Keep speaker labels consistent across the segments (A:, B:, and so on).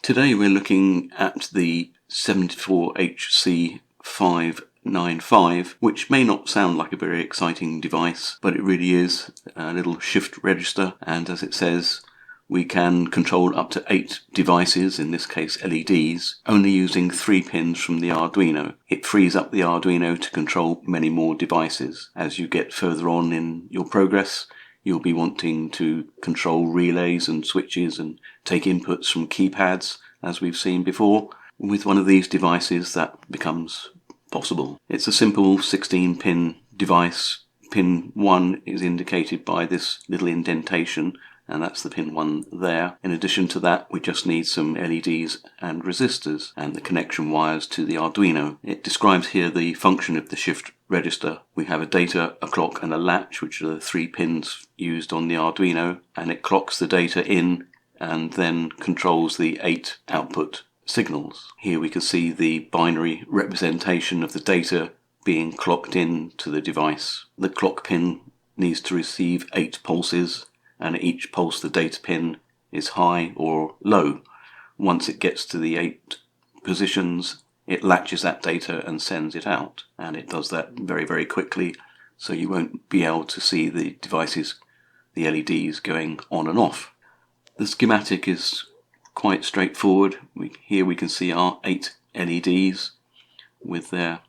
A: Today we're looking at the 74HC595, which may not sound like a very exciting device, but it really is a little shift register, and as it says, we can control up to 8 devices, in this case LEDs, only using 3 pins from the Arduino. It frees up the Arduino to control many more devices. As you get further on in your progress, you'll be wanting to control relays and switches and take inputs from keypads, as we've seen before. With one of these devices, that becomes possible. It's a simple 16-pin device. Pin 1 is indicated by this little indentation, and that's the pin 1 there. In addition to that, we just need some LEDs and resistors and the connection wires to the Arduino. It describes here the function of the shift register. We have a data, a clock and a latch, which are the 3 pins used on the Arduino, and it clocks the data in and then controls the 8 output signals. Here we can see the binary representation of the data being clocked in to the device. The clock pin needs to receive 8 pulses, and at each pulse the data pin is high or low. Once it gets to the 8 positions, it latches that data and sends it out, and it does that very, very quickly, so you won't be able to see the devices, the LEDs, going on and off. The schematic is quite straightforward. Here we can see our 8 LEDs with their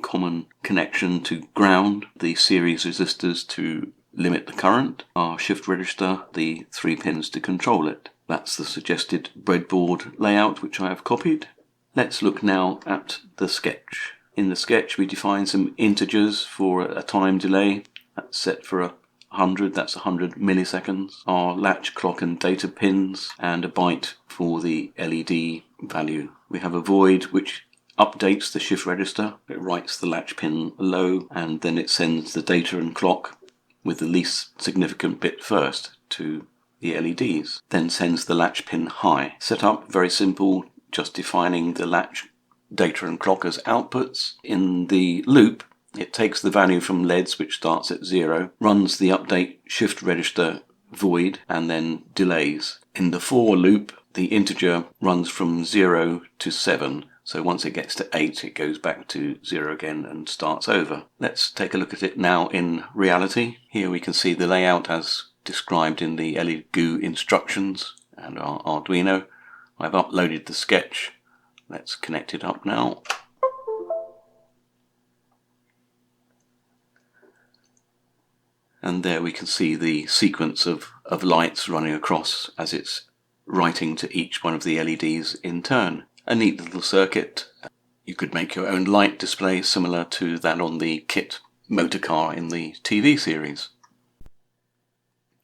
A: common connection to ground, the series resistors to limit the current, our shift register, the 3 pins to control it. That's the suggested breadboard layout, which I have copied. Let's look now at the sketch. In the sketch we define some integers for a time delay. That's set for 100, that's 100 milliseconds. Our latch, clock and data pins, and a byte for the LED value. We have a void which updates the shift register. It writes the latch pin low, and then it sends the data and clock with the least significant bit first to the LEDs, then sends the latch pin high. Setup very simple, just defining the latch, data and clock as outputs. In the loop, it takes the value from LEDs, which starts at 0, runs the update shift register void, and then delays. In the for loop, the integer runs from 0 to 7. So once it gets to 8, it goes back to 0 again and starts over. Let's take a look at it now in reality. Here we can see the layout as described in the Elegoo instructions and our Arduino. I've uploaded the sketch. Let's connect it up now. And there we can see the sequence of lights running across as it's writing to each one of the LEDs in turn. A neat little circuit. You could make your own light display similar to that on the kit motor car in the TV series.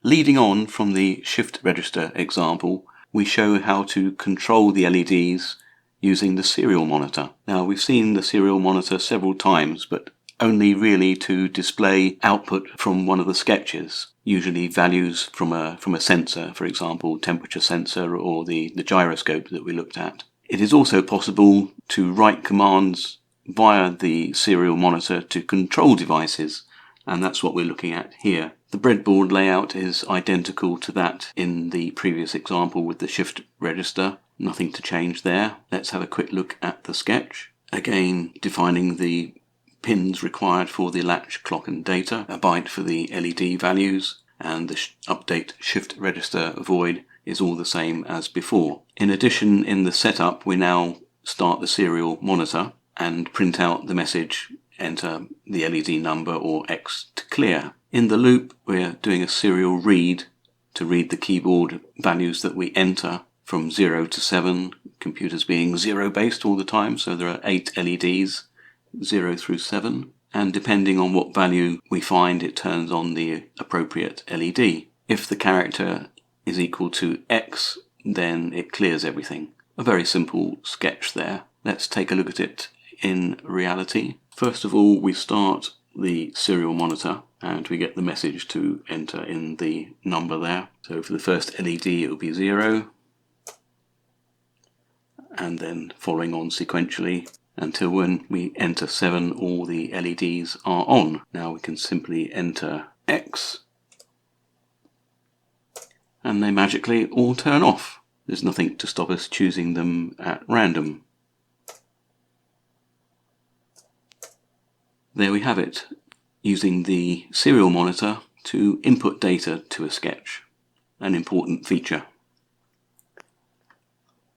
A: Leading on from the shift register example, we show how to control the LEDs using the serial monitor. Now, we've seen the serial monitor several times, but only really to display output from one of the sketches, usually values from a sensor, for example, temperature sensor or the gyroscope that we looked at. It is also possible to write commands via the serial monitor to control devices, and that's what we're looking at here. The breadboard layout is identical to that in the previous example with the shift register. Nothing to change there. Let's have a quick look at the sketch. Again, defining the pins required for the latch, clock and data, a byte for the LED values, and the update shift register void is all the same as before. In addition, in the setup, we now start the serial monitor and print out the message, enter the LED number or X to clear. In the loop, we're doing a serial read to read the keyboard values that we enter from 0 to 7, computers being 0 based all the time, so there are 8 LEDs, 0 through 7, and depending on what value we find, it turns on the appropriate LED. If the character is equal to X, then it clears everything. A very simple sketch there. Let's take a look at it in reality. First of all, we start the serial monitor and we get the message to enter in the number there. So for the first LED it will be 0, and then following on sequentially until when we enter 7 all the LEDs are on. Now we can simply enter X and they magically all turn off. There's nothing to stop us choosing them at random. There we have it, using the serial monitor to input data to a sketch, an important feature.